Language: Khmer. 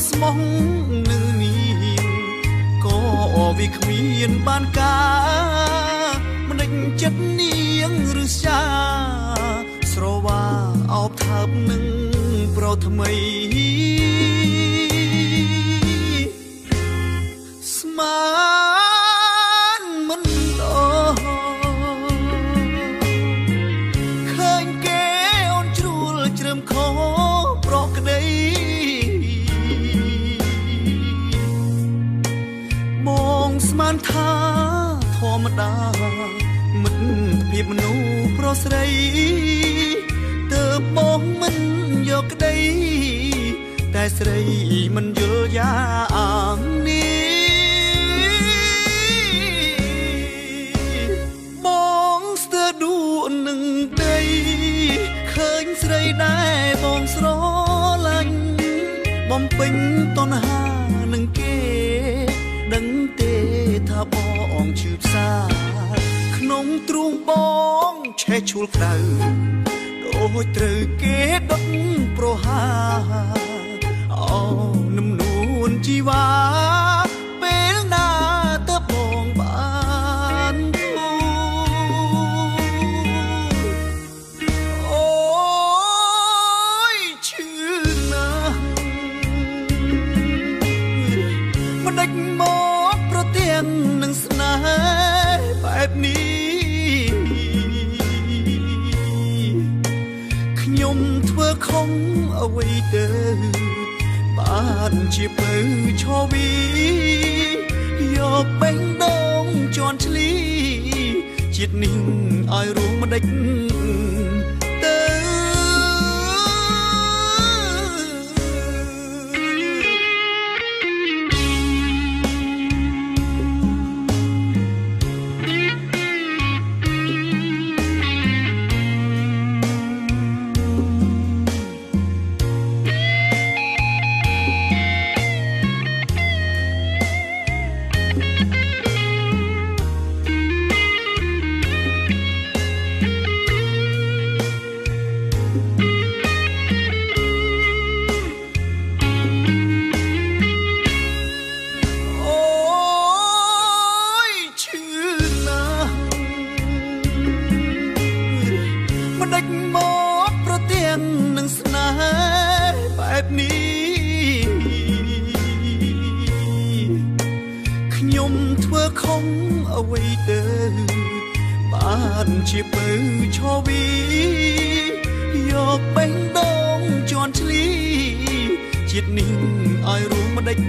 ស្មោះនឹងនាងក៏វាគ្មានបានការមិនដេញចិត្តនាងឬសាស្រវាអោបថើបនឹងប្រថ្មីស្មានមិនដល់ឃើញគេអូនជ្រួលជ្រើមខោប្រក្តីបងស្មានថាធម្មតាមិត្តភាពមនុស្សប្រុសស្រីទើបបងមិនយកក្តីតែស្រីមិនយល់យ៉ាងនេះបងស្ទើរដួលនឹងដីឃើញស្រីដែរបងស្រឡាញ់បំពេញតណ្ហានឹងគេដឹងទេថាបងឈឺផ្សាក្នុងទ្រូងបងឆេះឈួលក្តៅដូចត្រូវគេដុតប្រហាអូនឹមនួនជីវ៉ាពេលណាទៅបងបានអូយឈឺណាស់មិនដេចមកប្រទៀងនឹងស្នេហ៍បែបនេះខ្ញុំធ្វើខំអ្វីទៅបានជាពៅឈវីយកបេងដូងជន់ឆ្លីជាតិនេះឲ្យរួមមិនដេចទៅខ្ញុំធ្វើខំអ្វីទៅបានជាពៅឈវីយកបេងដូងជន់ឆ្លីជាតិនេះឲ្យរួមមិនដេច